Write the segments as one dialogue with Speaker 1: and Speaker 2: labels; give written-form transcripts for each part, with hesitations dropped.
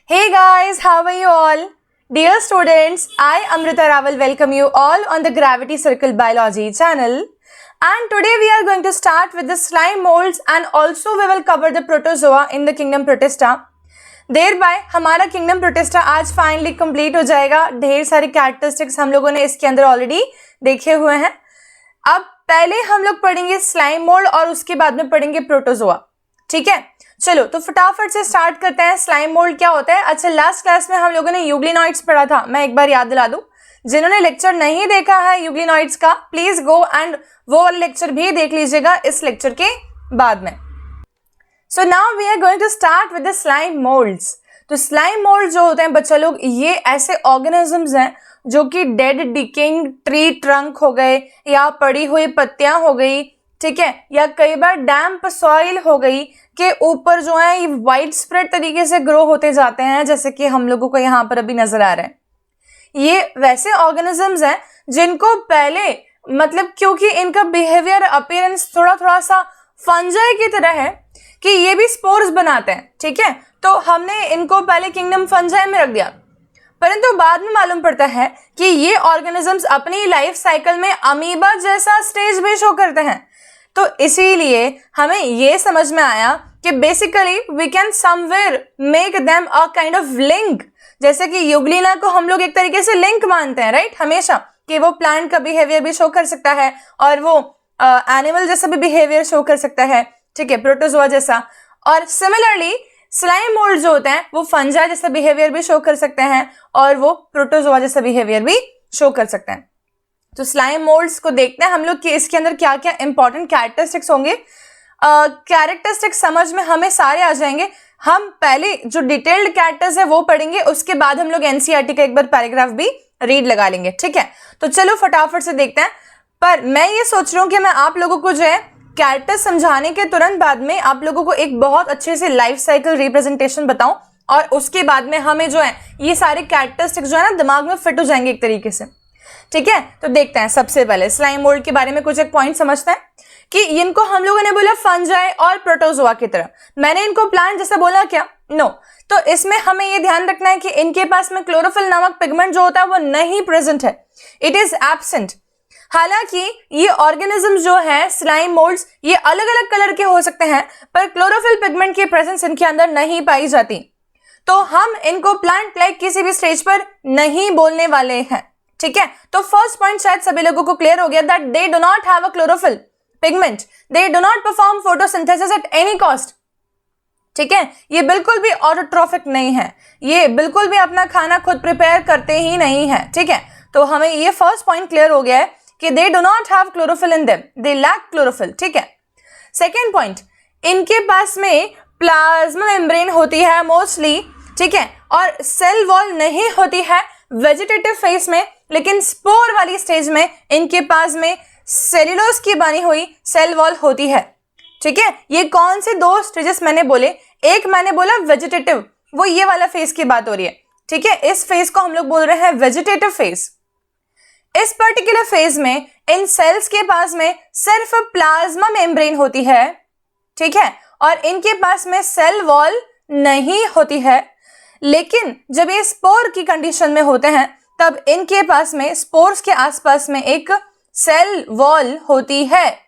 Speaker 1: Hey guys, how are you all? Dear students, I Amrita Raval welcome you all on the Gravity Circle Biology channel. And today we are going to start with the slime molds and also we will cover the protozoa in the kingdom Protista. Thereby हमारा kingdom Protista आज finally complete हो जाएगा. ढेर सारे characteristics हम लोगों ने इसके अंदर already देखे हुए हैं. अब पहले हम लोग पढ़ेंगे slime mold और उसके बाद में पढ़ेंगे protozoa. ठीक है, चलो तो फटाफट से स्टार्ट करते हैं. स्लाइम मोल्ड क्या होता है? अच्छा, लास्ट क्लास में हम लोगों ने यूग्लिनॉइड्स पढ़ा था. मैं एक बार याद दिला दूं, जिन्होंने लेक्चर नहीं देखा है यूग्लिनॉइड्स का, प्लीज गो एंड वो वाला लेक्चर भी देख लीजिएगा इस लेक्चर के बाद में. So now we are going to start with the slime moulds. तो स्लाइम मोल्ड जो होते हैं बच्चा लोग, ये ऐसे ऑर्गेनिजम्स हैं जो कि डेड डिकेइंग ट्री ट्रंक हो गए या पड़ी हुई पत्तियां हो गई, ठीक है, या कई बार डैम्प सॉइल हो गई के ऊपर जो है ये वाइड स्प्रेड तरीके से ग्रो होते जाते हैं, जैसे कि हम लोगों को यहाँ पर अभी नजर आ रहा है. ये वैसे ऑर्गेनिजम्स हैं जिनको पहले मतलब क्योंकि इनका बिहेवियर अपीयरेंस थोड़ा थोड़ा सा फंजाई की तरह है कि ये भी स्पोर्स बनाते हैं, ठीक है, तो हमने इनको पहले किंगडम फंजाई में रख दिया. परंतु बाद में मालूम पड़ता है कि ये ऑर्गेनिजम्स अपनी लाइफ साइकिल में अमीबा जैसा स्टेज भी शो करते हैं. तो इसीलिए हमें ये समझ में आया कि basically we can somewhere make them a kind of link. जैसे कि यूग्लिना को हम लोग एक तरीके से लिंक मानते हैं, राइट, हमेशा, कि वो प्लांट का बिहेवियर भी शो कर सकता है और वो एनिमल जैसा भी बिहेवियर शो कर सकता है, ठीक है, प्रोटोजोआ जैसा. और सिमिलरली स्लाइम मोल्ड जो होते हैं वो फंजाई जैसा बिहेवियर भी शो कर सकते हैं और वो प्रोटोजोआ जैसा बिहेवियर भी शो कर सकते हैं. तो स्लाइम मोल्ड्स को देखते हैं हम लोग कि इसके अंदर क्या क्या इंपॉर्टेंट कैरेक्टरिस्टिक्स होंगे. कैरेक्टरिस्टिक्स समझ में हमें सारे आ जाएंगे. हम पहले जो डिटेल्ड कैरेक्टर्स है वो पढ़ेंगे, उसके बाद हम लोग एनसीईआरटी का एक बार पैराग्राफ भी रीड लगा लेंगे, ठीक है. तो चलो फटाफट से देखते हैं. पर मैं ये सोच रही हूँ कि मैं आप लोगों को जो है कैरेक्टर समझाने के तुरंत बाद में आप लोगों को एक बहुत अच्छे से लाइफ साइकिल रिप्रेजेंटेशन बताऊं और उसके बाद में हमें जो है ये सारे कैरेक्टरिस्टिक्स जो है ना दिमाग में फिट हो जाएंगे एक तरीके से, ठीक है. तो देखते हैं सबसे पहले स्लाइम मोल्ड के बारे में कुछ एक पॉइंट समझते हैं कि इनको हम लोगों ने बोला फंजाई और प्रोटोजोआ की तरह. मैंने इनको प्लांट जैसा बोला क्या? नो. तो इसमें हमें ये ध्यान रखना है कि इनके पास में क्लोरोफिल नामक पिगमेंट जो होता है वो नहीं प्रेजेंट है, इट इज एब्सेंट. हालांकि ये ऑर्गेनिज्म जो है स्लाइम मोल्ड्स, ये अलग अलग कलर के हो सकते हैं पर क्लोरोफिल पिगमेंट की प्रेजेंस इनके अंदर नहीं पाई जाती. तो हम इनको प्लांट लाइक किसी भी स्टेज पर नहीं बोलने वाले हैं, ठीक है. तो फर्स्ट पॉइंट शायद सभी लोगों को क्लियर हो गया that they do not have a chlorophyll pigment, they do not perform photosynthesis at any cost, ठीक है. ये बिल्कुल भी ऑटोट्रॉफिक नहीं है, ये बिल्कुल भी अपना खाना खुद प्रिपेयर करते ही नहीं है, ठीक है. तो हमें ये फर्स्ट पॉइंट क्लियर हो गया है कि they do not have chlorophyll in them, they lack chlorophyll, ठीक है. सेकेंड पॉइंट, इनके पास में प्लाज्मा मेम्ब्रेन होती है मोस्टली, ठीक है, और सेल वॉल नहीं होती है वेजिटेटिव फेज में, लेकिन स्पोर वाली स्टेज में इनके पास में सेल्यूलोज की बनी हुई सेल वॉल होती है, ठीक है. ये कौन से दो स्टेजेस मैंने बोले? एक मैंने बोला वेजिटेटिव, वो ये वाला फेज की बात हो रही है, ठीक है. इस फेज को हम लोग बोल रहे हैं वेजिटेटिव फेज. इस पर्टिकुलर फेज में इन सेल्स के पास में सिर्फ प्लाज्मा मेम्ब्रेन होती है, ठीक है, और इनके पास में सेल वॉल नहीं होती है. लेकिन जब ये स्पोर की कंडीशन में होते हैं तब इनके पास में स्पोर्स के आसपास में एक सेल वॉल होती है,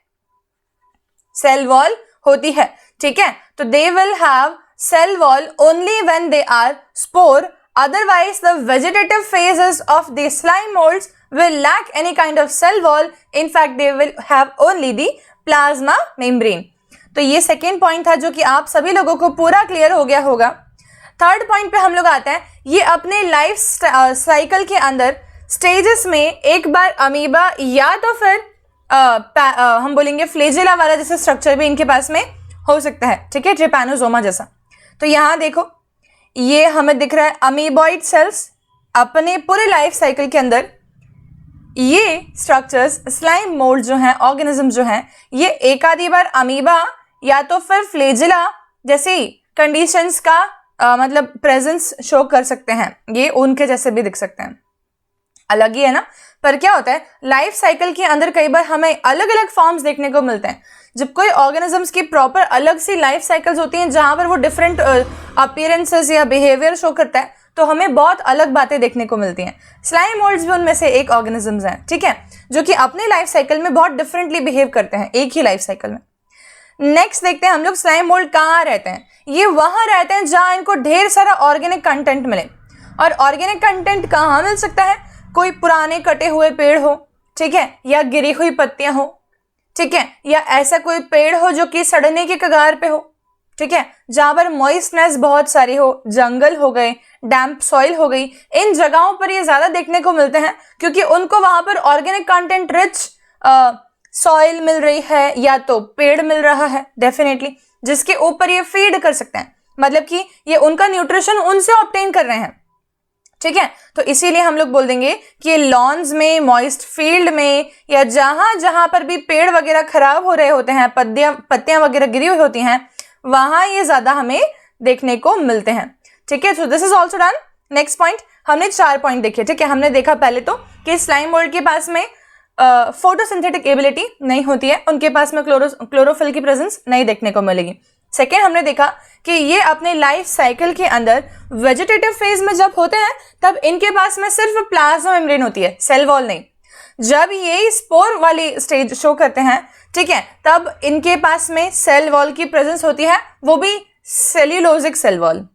Speaker 1: सेल वॉल होती है, ठीक है. तो they will have cell wall only when they are spore, otherwise the vegetative phases of the slime molds will lack any kind of cell wall. In fact they will have only the plasma membrane. तो ये second point था जो कि आप सभी लोगों को पूरा क्लियर हो गया होगा. थर्ड पॉइंट पे हम लोग आते हैं. ये अपने लाइफ साइकिल के अंदर स्टेजेस में एक बार अमीबा या तो फिर हम बोलेंगे फ्लेजेला वाला जैसे स्ट्रक्चर भी इनके पास में हो सकता है, ठीक है, ट्रिपैनोसोमा जैसा. तो यहाँ देखो ये हमें दिख रहा है अमीबॉइड सेल्स अपने पूरे लाइफ साइकिल के अंदर. ये स्ट्रक्चर्स स्लाइम मोल्ड जो हैं, ऑर्गेनिज्म जो हैं, ये एक आधी बार अमीबा या तो फिर फ्लेजिला जैसी कंडीशंस का मतलब प्रेजेंस शो कर सकते हैं. ये उनके जैसे भी दिख सकते हैं. अलग ही है ना। पर क्या होता है, लाइफ साइकिल के अंदर कई बार हमें अलग अलग फॉर्म्स देखने को मिलते हैं। जब कोई ऑर्गेनिजम्स की प्रॉपर अलग सी लाइफ साइकिल्स होती हैं जहां पर वो डिफरेंट अपीयरेंसेस या बिहेवियर शो करता है, तो हमें बहुत अलग बातें देखने को मिलती हैं। स्लाइम मोल्ड्स भी उनमें से एक ऑर्गेनिजम्स हैं, ठीक है, जो कि अपने लाइफ साइकिल में बहुत डिफरेंटली बिहेव करते हैं एक ही लाइफ साइकिल में। नेक्स्ट देखते हैं हम लोग स्लाइम मोल्ड कहाँ रहते हैं। ये वहां रहते हैं जहां इनको ढेर सारा ऑर्गेनिक कंटेंट मिले। और ऑर्गेनिक कंटेंट कहाँ मिल सकता है, कोई पुराने कटे हुए पेड़ हो, ठीक है, या गिरी हुई पत्तियां हो, ठीक है, या ऐसा कोई पेड़ हो जो कि सड़ने के कगार पे हो, ठीक है, जहां पर मॉइस्टनेस बहुत सारी हो, जंगल हो गए, डैम्प सॉइल हो गई, इन जगहों पर ये ज्यादा देखने को मिलते हैं क्योंकि उनको वहां पर ऑर्गेनिक कंटेंट रिच सॉइल मिल रही है या तो पेड़ मिल रहा है डेफिनेटली, जिसके ऊपर ये फीड कर सकते हैं, मतलब कि ये उनका न्यूट्रिशन उनसे ऑब्टेन कर रहे हैं, ठीक है। तो इसीलिए हम लोग बोल देंगे कि लॉन्स में, मॉइस्ट फील्ड में, या जहां जहां पर भी पेड़ वगैरह खराब हो रहे होते हैं, पत्तियां वगैरह गिरी हुई होती हैं, वहां ये ज्यादा हमें देखने को मिलते हैं, ठीक है। So this is also done. Next point, हमने 4 पॉइंट देखे, ठीक है। हमने देखा पहले तो कि स्लाइम मोल्ड के पास में फोटोसिंथेटिक एबिलिटी नहीं होती है, उनके पास में क्लोरोफिल की प्रेजेंस नहीं देखने को मिलेगी। सेकेंड, हमने देखा कि ये अपने लाइफ साइकिल के अंदर वेजिटेटिव फेज में जब होते हैं तब इनके पास में सिर्फ प्लाज्मा मेम्ब्रेन होती है, सेल वॉल नहीं। जब ये स्पोर वाली स्टेज शो करते हैं, ठीक है, तब इनके पास में सेल वॉल की प्रेजेंस होती है, वो भी सेल्यूलोजिक सेल वॉल,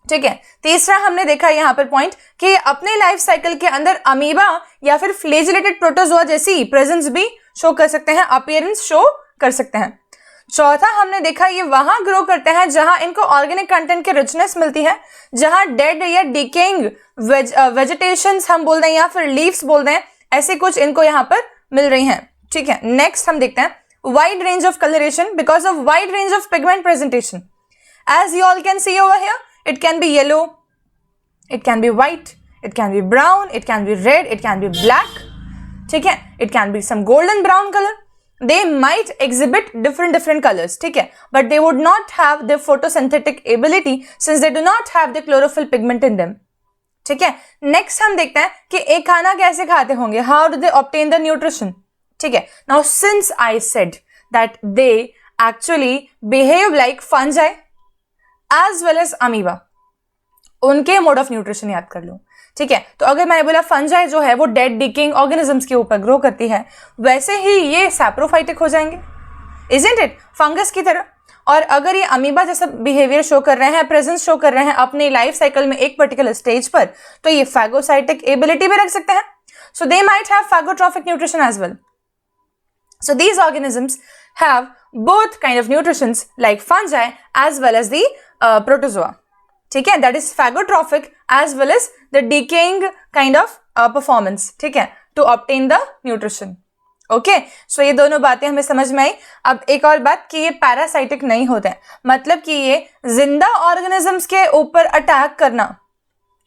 Speaker 1: ठीक है। तीसरा हमने देखा यहाँ पर पॉइंट कि अपने लाइफ साइकिल के अंदर अमीबा या फिर फ्लैजिलेटेड प्रोटोजोआ जैसी प्रेजेंस भी शो कर सकते हैं, अपीयरेंस शो कर सकते हैं। चौथा हमने देखा ये वहां ग्रो करते हैं जहां इनको ऑर्गेनिक कंटेंट की रिचनेस मिलती है, जहां डेड या डिकेइंग वेजिटेशंस हम बोल दें या फिर लीव्स बोल दें, ऐसे कुछ इनको यहाँ पर मिल रही हैं, ठीक है। नेक्स्ट हम देखते हैं wide range of colouration because of wide range of pigment presentation. As you all can see over here, it can be yellow, it can be white, it can be brown, it can be red, it can be black, ठीक है, it can be some golden brown color. They might exhibit different colors, ठीक है, but they would not have the photosynthetic ability since they do not have the chlorophyll pigment in them, ठीक है। Next हम देखते हैं कि एक खाना कैसे खाते होंगे, how do they obtain the nutrition, ठीक है। Now since I said that they actually behave like fungi as well as amoeba, उनके मोड ऑफ न्यूट्रिशन याद कर लो, ठीक है। तो अगर मैंने बोला फंजाई जो है वो डेड डिकेइंग ऑर्गेनिजम्स के ऊपर ग्रो करती है, वैसे ही ये सैप्रोफाइटिक हो जाएंगे, इजंट इट, फंगस की तरह। और अगर ये अमीबा जैसा बिहेवियर शो कर रहे हैं, प्रेजेंस शो कर रहे हैं अपने लाइफ साइकिल में एक पर्टिकुलर स्टेज पर, तो ये फैगोसाइटिक एबिलिटी भी रख सकते हैं। So they might have phagotrophic nutrition as well. So these organisms have both kind of nutritions like fungi as well as the protozoa, ठीक है, that is phagotrophic as well as the decaying kind of performance, ठीक है, to obtain the nutrition. Okay, so ये दोनों बातें हमें समझ में आई। अब एक और बात कि ये पैरासाइटिक नहीं होते हैं, मतलब कि ये जिंदा ऑर्गेनिजम्स के ऊपर अटैक करना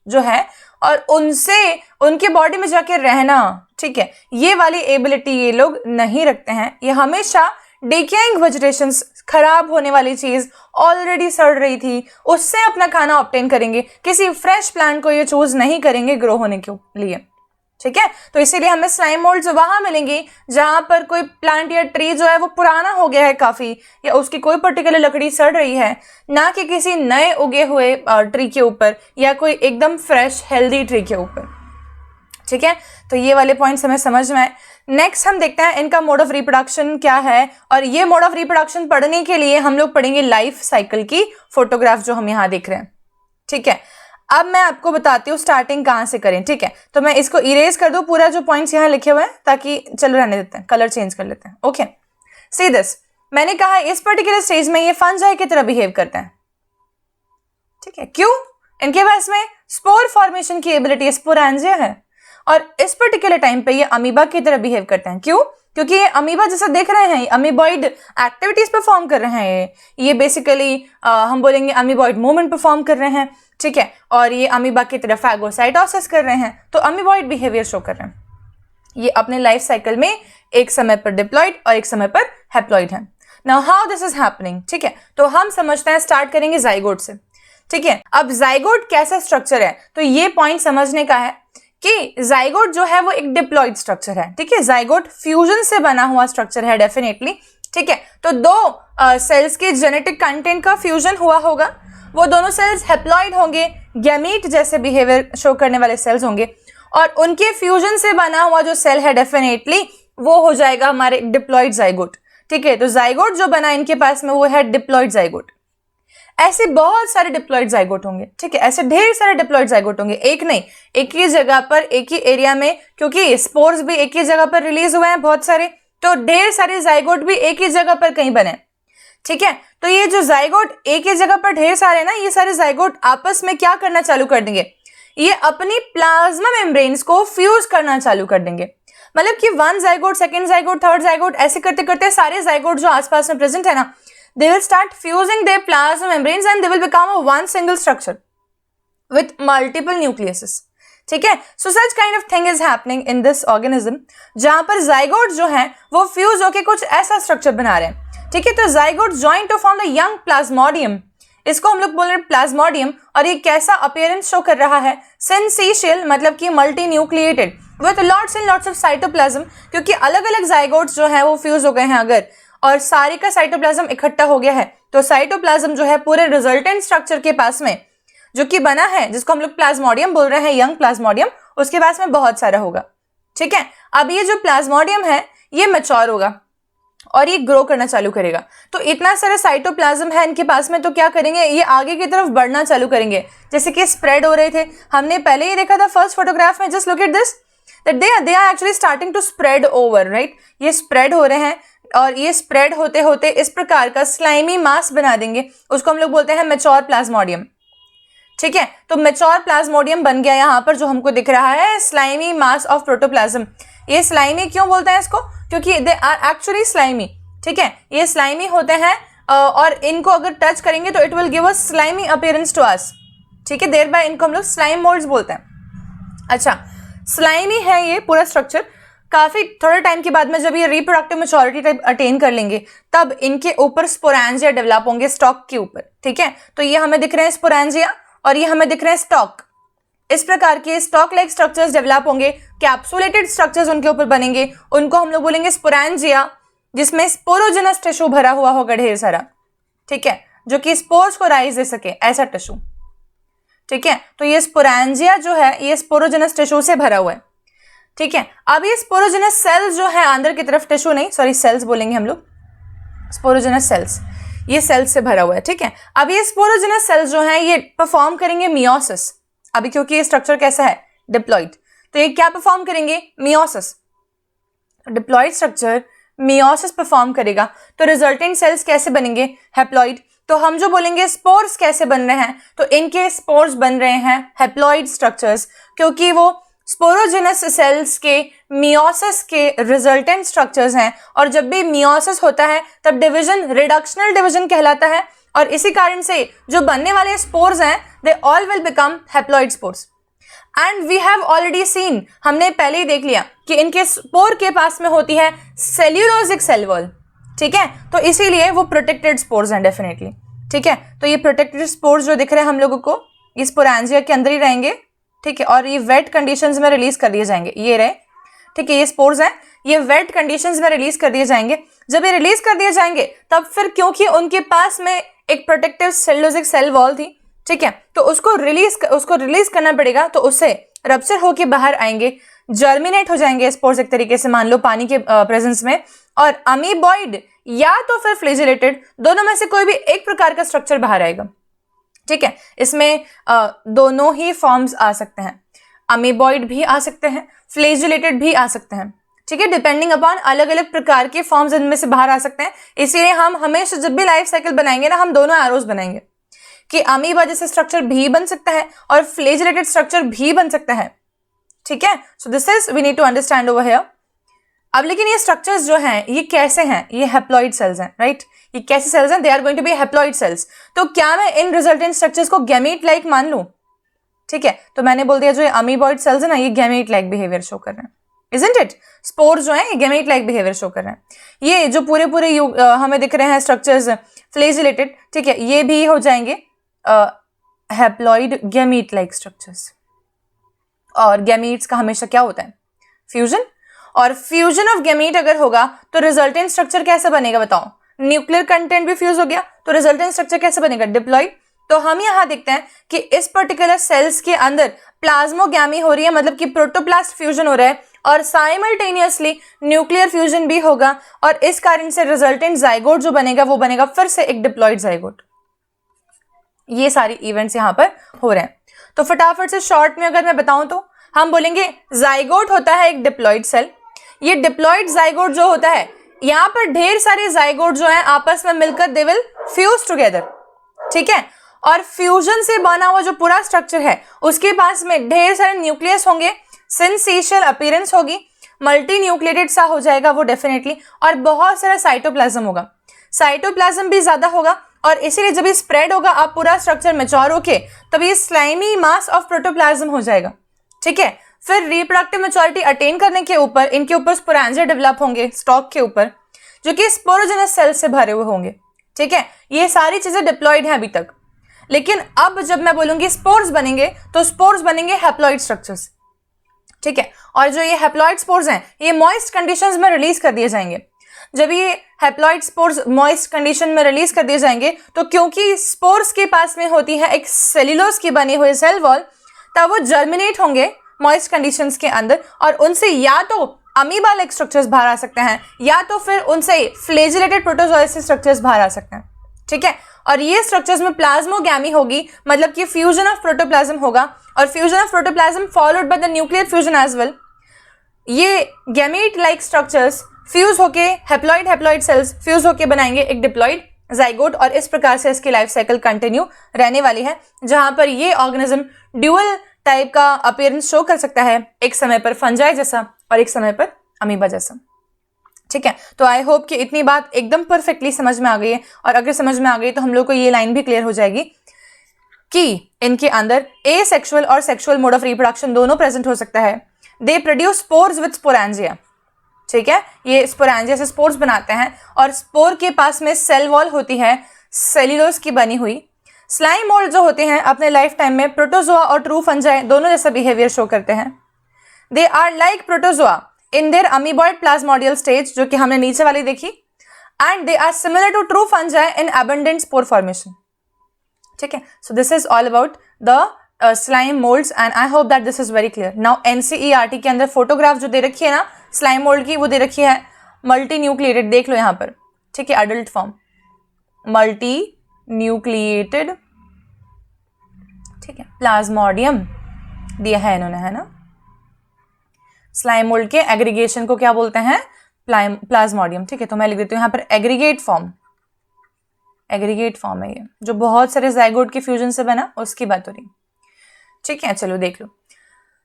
Speaker 1: जो है और उनसे उनके बॉडी में जाके रहना, ठीक है, ये वाली एबिलिटी ये लोग नहीं रखते हैं। ये हमेशा डिकेइंग वेजिटेशंस, खराब होने वाली चीज, ऑलरेडी सड़ रही थी, उससे अपना खाना ऑब्टेन करेंगे, किसी फ्रेश प्लांट को ये चूज नहीं करेंगे ग्रो होने के लिए, ठीक है। तो इसीलिए हमें स्लाइम मोल्ड्स वहां मिलेंगे जहां पर कोई प्लांट या ट्री जो है वो पुराना हो गया है काफी, या उसकी कोई पर्टिकुलर लकड़ी सड़ रही है, ना कि किसी नए उगे हुए ट्री के ऊपर या कोई एकदम फ्रेश हेल्दी ट्री के ऊपर, ठीक है। तो ये वाले पॉइंट्स हमें समझ में आए। नेक्स्ट हम देखते हैं इनका मोड ऑफ रिप्रोडक्शन क्या है, और ये मोड ऑफ रिप्रोडक्शन पढ़ने के लिए हम लोग पढ़ेंगे लाइफ साइकिल की फोटोग्राफ जो हम यहाँ देख रहे हैं, ठीक है। अब मैं आपको बताती हूँ स्टार्टिंग कहाँ से करें, ठीक है। तो मैं इसको इरेज कर दूं पूरा जो पॉइंट्स यहाँ लिखे हुए हैं, ताकि चलो रहने देते हैं, कलर चेंज कर लेते हैं। ओके, सी दिस, मैंने कहा इस पर्टिकुलर स्टेज में ये फंजाई की तरह बिहेव करते हैं, ठीक है। क्यों? इनके पास में स्पोर फॉर्मेशन की एबिलिटी, स्पोरेंजिया है, और इस पर्टिकुलर टाइम पे ये अमीबा की तरह बिहेव करते हैं। क्यों? क्योंकि ये अमीबा जैसा देख रहे हैं, अमीबॉइड एक्टिविटीज परफॉर्म कर रहे हैं, ये बेसिकली हम बोलेंगे अमीबॉइड मूवमेंट परफॉर्म कर रहे हैं, ठीक है। और ये अमीबा की तरह फैगोसाइटोसिस कर रहे हैं, तो अमीबॉइड बिहेवियर शो कर रहे हैं। ये अपने लाइफ साइकिल में एक समय पर डिप्लॉइड और एक समय पर हैप्लॉइड है। Now how this is happening, ठीक है। तो हम समझते हैं, स्टार्ट करेंगे जाइगोट से, ठीक है। अब जाइगोट कैसा स्ट्रक्चर है, तो ये पॉइंट समझने का है कि जाइगोट जो है वो एक डिप्लॉइड स्ट्रक्चर है, ठीक है, जाइगोट फ्यूजन से बना हुआ स्ट्रक्चर है डेफिनेटली, ठीक है। तो दो सेल्स के जेनेटिक कंटेंट का फ्यूजन हुआ होगा, वो दोनों सेल्स हेप्लॉइड होंगे, गैमीट जैसे बिहेवियर शो करने वाले सेल्स होंगे, और उनके फ्यूजन से बना हुआ जो सेल है डेफिनेटली वो हो जाएगा हमारे डिप्लॉइड जाइगोट, ठीक है। तो जाइगोट जो बना इनके पास में वो है डिप्लॉइड जाइगोट। ऐसे बहुत सारे डिप्लॉइड जाइगोट होंगे, ठीक है, ऐसे ढेर सारे डिप्लॉइड जाइगोट होंगे, एक नहीं, एक ही जगह पर एक ही एरिया में, क्योंकि स्पोर्स भी एक ही जगह पर रिलीज हुए हैं बहुत सारे, तो ढेर सारे जाइगोट भी एक ही जगह पर कहीं बने, ठीक है। तो ये जो जाइगोट एक ही जगह पर ढेर सारे ना, ये सारे जाइगोट आपस में क्या करना चालू कर देंगे, ये अपनी प्लाज्मा मेम्ब्रेन्स को फ्यूज करना चालू कर देंगे। मतलब कि one zygote, second zygote, third zygote, ऐसे करते करते सारे जाइगोट जो आसपास में प्रेजेंट है ना, they will start fusing their plasma membranes and they will become a one single structure with multiple nucleuses, ठीक है। so such kind of thing is happening in this organism, जहां पर जाइगोट जो है वो फ्यूज होके कुछ ऐसा स्ट्रक्चर बना रहे हैं, ठीक है। तो zygote join to form the young plasmodium, इसको हम लोग बोल रहे हैं प्लाज्मोडियम, और ये कैसा अपीयरेंस शो कर रहा है, सिंसेशियल, मतलब कि multi nucleated with lots and lots of cytoplasm, क्योंकि अलग अलग जाइगोट्स जो है वो फ्यूज हो गए हैं अगर, और सारे का साइटोप्लाज्म इकट्ठा हो गया है, तो साइटोप्लाज्म जो है पूरे रिजल्टेंट स्ट्रक्चर के पास में जो कि बना है, जिसको हम लोग प्लाज्मोडियम बोल रहे हैं, यंग प्लाज्मोडियम, उसके पास में बहुत सारा होगा, ठीक है। अब ये जो प्लाज्मोडियम है ये मैच्योर होगा और ये ग्रो करना चालू करेगा, तो इतना सारा साइटोप्लाज्म है इनके पास में, तो क्या करेंगे, ये आगे की तरफ बढ़ना चालू करेंगे, जैसे कि स्प्रेड हो रहे थे, हमने पहले ही देखा था फर्स्ट फोटोग्राफ में, just look at this, that they are actually starting to spread over, right, ये स्प्रेड हो रहे हैं, और ये स्प्रेड होते होते इस प्रकार का स्लाइमी मास बना देंगे, उसको हम लोग बोलते हैं मैच्योर प्लाज्मोडियम, ठीक है। तो मैच्योर प्लाज्मोडियम बन गया यहाँ पर, जो हमको दिख रहा है स्लाइमी मास ऑफ प्रोटोप्लाज्म। ये स्लाइमी क्यों बोलते हैं इसको, क्योंकि दे आर एक्चुअली स्लाइमी, ठीक है, ये स्लाइमी होते हैं, और इनको अगर टच करेंगे तो it will give us slimy appearance to us, ठीक है, देयर बाय इनको हम लोग स्लाइम मोल्ड्स बोलते हैं। अच्छा, स्लाइमी है ये पूरा स्ट्रक्चर, काफी थोड़े टाइम के बाद में जब ये रिप्रोडक्टिव मैच्योरिटी टाइप अटेन कर लेंगे तब इनके ऊपर स्पोरेंजिया डेवलप होंगे स्टॉक के ऊपर, ठीक है। तो ये हमें दिख रहे हैं स्पोरेंजिया और ये हमें दिख रहे हैं स्टॉक, इस प्रकार के स्टॉक लाइक स्ट्रक्चर्स डेवलप होंगे, कैप्सुलेटेड स्ट्रक्चर्स उनके ऊपर बनेंगे, उनको हम लोग बोलेंगे स्पोरेंजिया, जिसमें स्पोरोजेनस टिश्यू भरा हुआ होगा ढेर सारा, ठीक है, जो कि स्पोर्स को राइज दे सके, ऐसा टिश्यू, ठीक है। तो ये स्पोरेंजिया जो है ये स्पोरोजेनस टिश्यू से भरा हुआ है, ठीक है। अब ये स्पोरोजेनस सेल्स जो है अंदर की तरफ, टिश्यू नहीं, सॉरी सेल्स बोलेंगे हम लोग, स्पोरोजेनस सेल्स, ये सेल्स से भरा हुआ है, ठीक है। अब ये स्पोरोजेनस सेल्स जो है ये परफॉर्म करेंगे मियोसिस, अभी क्योंकि ये स्ट्रक्चर कैसा है, डिप्लॉइड, तो ये क्या परफॉर्म करेंगे, meiosis, diploid structure meiosis perform करेगा, तो रिजल्टेंट सेल्स कैसे बनेंगे, हैप्लॉइड। तो हम जो बोलेंगे स्पोर्स कैसे बन रहे हैं, तो इनके स्पोर्स बन रहे हैं हैप्लॉइड स्ट्रक्चर्स, क्योंकि वो स्पोरोजेनस सेल्स के मियोसिस के रिजल्टेंट स्ट्रक्चर्स हैं, और जब भी मियोसिस होता है तब डिवीजन रिडक्शनल डिवीजन कहलाता है, और इसी कारण से जो बनने वाले स्पोर्स हैं they all will become haploid spores. And we have already seen, हमने पहले ही देख लिया कि इनके स्पोर के पास में होती है सेल्यूलोजिक सेल वॉल, ठीक है, तो इसीलिए वो प्रोटेक्टेड स्पोर्स हैं डेफिनेटली, ठीक है। तो ये प्रोटेक्टेड स्पोर्स जो दिख रहे हैं हम लोगों को, ये स्पोरेंजिया के अंदर ही रहेंगे, ठीक है, और ये वेट कंडीशंस में रिलीज कर दिए जाएंगे, ये रहे, ठीक है, ये स्पोर्स हैं, ये वेट कंडीशंस में रिलीज कर दिए जाएंगे। जब ये रिलीज कर दिए जाएंगे तब फिर क्योंकि उनके पास में एक प्रोटेक्टिव सेल्यूलोजिक सेल वॉल थी, ठीक है, तो उसको रिलीज करना पड़ेगा, तो उससे रप्चर होके बाहर आएंगे, जर्मिनेट हो जाएंगे स्पोर्स एक तरीके से, मान लो पानी के प्रेजेंस में, और अमीबॉइड या तो फिर फ्लैजेलेटेड, दोनों में से कोई भी एक प्रकार का स्ट्रक्चर बाहर आएगा, ठीक है। इसमें दोनों ही फॉर्म्स आ सकते हैं, अमीबॉइड भी आ सकते हैं, फ्लैजेलेटेड भी आ सकते हैं, ठीक है, डिपेंडिंग अपॉन अलग अलग प्रकार के फॉर्म्स इनमें से बाहर आ सकते हैं। इसीलिए हम हमेशा जब भी लाइफ साइकिल बनाएंगे ना, हम दोनों एरोज बनाएंगे कि अमीबा जैसे स्ट्रक्चर भी बन सकता है और फ्लैजेलेटेड स्ट्रक्चर भी बन सकता है, ठीक है। So this is we need to understand over here. अब लेकिन ये स्ट्रक्चर्स जो हैं ये कैसे हैं, ये हैप्लॉइड सेल्स हैं, राइट, ये कैसे सेल्स हैं, they are going to be haploid cells. तो क्या मैं इन रिजल्टेंट स्ट्रक्चर्स को गैमीट लाइक मान लूं, ठीक है, तो मैंने बोल दिया जो ये अमीबॉइड सेल्स है ना, ये गैमीट लाइक बिहेवियर शो कर रहे हैं, इजंट इट, स्पोर जो है ये गैमीट लाइक बिहेवियर शो कर रहे हैं। ये जो पूरे हमें दिख रहे हैं स्ट्रक्चर्स फ्लैजेलेटेड, ठीक है, ये भी हो जाएंगे हैप्लॉइड गैमीट लाइक स्ट्रक्चर्स। और गैमीट्स का हमेशा क्या होता है? फ्यूजन। और फ्यूजन ऑफ गैमीट अगर होगा तो रिजल्टेंट स्ट्रक्चर कैसे बनेगा बताओ? न्यूक्लियर कंटेंट भी फ्यूज हो गया तो रिजल्टेंट स्ट्रक्चर कैसे बनेगा? डिप्लॉइड। तो हम यहाँ देखते हैं कि इस पर्टिकुलर सेल्स के अंदर प्लाज्मोगैमी हो रही है, मतलब कि प्रोटोप्लास्ट फ्यूजन हो रहा है और साइमल्टेनियसली न्यूक्लियर फ्यूजन भी होगा और इस कारण से रिजल्टेंट जाइगोट जो बनेगा वो बनेगा फिर से एक डिप्लॉइड जाइगोट। ये सारी इवेंट्स यहाँ पर हो रहे हैं। तो फटाफट से शॉर्ट में अगर मैं बताऊं तो हम बोलेंगे जाइगोट होता है एक डिप्लॉइड सेल। ये डिप्लॉइड जाइगोट जो होता है, यहाँ पर ढेर सारे जाइगोट जो हैं आपस में मिलकर दे विल फ्यूज टुगेदर, ठीक है। और फ्यूजन से बना हुआ जो पूरा स्ट्रक्चर है उसके पास में ढेर सारे न्यूक्लियस होंगे, सिंसेशियल अपीयरेंस होगी, मल्टी न्यूक्लिएटेड सा हो जाएगा वो डेफिनेटली, और बहुत सारा साइटोप्लाज्म होगा। साइटोप्लाज्म भी ज्यादा होगा और इसीलिए जब ये स्प्रेड होगा आप पूरा स्ट्रक्चर मैच्योर होके तब ये स्लाइमी मास ऑफ प्रोटोप्लाज्म हो जाएगा, ठीक है। फिर रिप्रोडक्टिव मैच्योरिटी अटेन करने के ऊपर इनके ऊपर स्पोरेंजिया डेवलप होंगे स्टॉक के ऊपर, जो कि स्पोरोजेनस सेल से भरे हुए होंगे, ठीक है। ये सारी चीजें डिप्लॉइड हैं अभी तक। लेकिन अब जब मैं बोलूंगी स्पोर्स बनेंगे तो स्पोर्स बनेंगे हैप्लॉइड स्ट्रक्चर्स, ठीक है। और जो ये हैप्लॉइड स्पोर्स हैं ये मॉइस्ट कंडीशंस में रिलीज कर दिए जाएंगे। जब ये हैप्लॉइड स्पोर्स मॉइस्ट कंडीशन में रिलीज कर दिए जाएंगे तो क्योंकि स्पोर्स के पास में होती है एक सेल्यूलोज की बनी हुई सेल वॉल, तब वो जर्मिनेट होंगे मॉइस्ट कंडीशंस के अंदर और उनसे या तो अमीबा लाइक स्ट्रक्चर्स बाहर आ सकते हैं या तो फिर उनसे फ्लेजिलेटेड प्रोटोजोइस स्ट्रक्चर्स बाहर आ सकते हैं, ठीक है। और ये स्ट्रक्चर्स में प्लाज्मोगैमी होगी, मतलब कि फ्यूजन ऑफ प्रोटोप्लाज्म होगा और fusion of protoplasm followed by the nuclear fusion as well. ये गैमीट लाइक स्ट्रक्चर्स फ्यूज होके हैप्लॉइड सेल्स फ्यूज होके बनाएंगे एक डिप्लॉइड जाइगोट और इस प्रकार से इसकी लाइफ साइकिल कंटिन्यू रहने वाली है, जहां पर ये ऑर्गेनिज्म ड्यूअल टाइप का अपीयरेंस शो कर सकता है, एक समय पर फंजाई जैसा और एक समय पर अमीबा जैसा, ठीक है। तो आई होप कि इतनी बात एकदम परफेक्टली समझ में आ गई है और अगर समझ में आ गई तो हम लोग को ये लाइन भी क्लियर हो जाएगी कि इनके अंदर ए सेक्सुअल और सेक्सुअल मोड ऑफ रिप्रोडक्शन दोनों प्रेजेंट हो सकता है। They produce spores with sporangia, ठीक है। ये स्पोरेंजिया से स्पोर्स बनाते हैं और स्पोर के पास में सेल वॉल होती है सेल्यूलोज की बनी हुई। स्लाइम मोल्ड जो होते हैं अपने लाइफ टाइम में प्रोटोजोआ और ट्रू फंजाई दोनों जैसा बिहेवियर शो करते हैं। They are like protozoa in their amoeboid plasmodial stage, जो कि हमने नीचे वाली देखी, and they are similar to true fungi in abundant spore formation, ठीक है। So this is all about the slime moulds and I hope that this is very clear. Now NCERT के अंदर फोटोग्राफ जो दे रखी है ना स्लाइम मोल्ड की, वो दे रखी है मल्टी न्यूक्लिएटेड, देख लो यहाँ पर, ठीक है। अडल्ट फॉर्म मल्टी न्यूक्लिएटेड, ठीक है, प्लाज्मोडियम दिया है इन्होंने, है ना। स्लाइम मोल्ड के एग्रीगेशन को क्या बोलते हैं? प्लाज्मोडियम, ठीक है। तो मैं लिख देती हूँ यहाँ पर एग्रीगेट फॉर्म है ये, जो बहुत सारे जाइगोट के फ्यूजन से बना उसकी बात हो रही, ठीक है। चलो देख लो,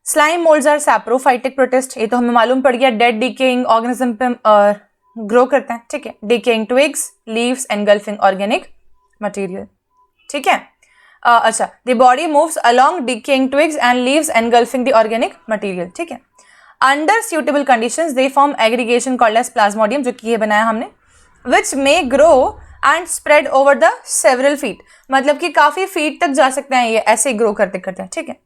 Speaker 1: slime moulds are saprophytic protist, ये तो हमें मालूम पड़ गया, डेड डिकेइंग ऑर्गेनिज्म पे ग्रो करते हैं, ठीक है। Decaying twigs, leaves, engulfing organic material, ठीक है। अच्छा, the body moves along decaying twigs and leaves engulfing the organic material, ठीक है। Under suitable conditions they form aggregation called as plasmodium, जो कि ये बनाया हमने, which may grow and spread over the several feet, मतलब कि काफी फीट तक जा सकते हैं ये ऐसे ग्रो करते करते, ठीक है।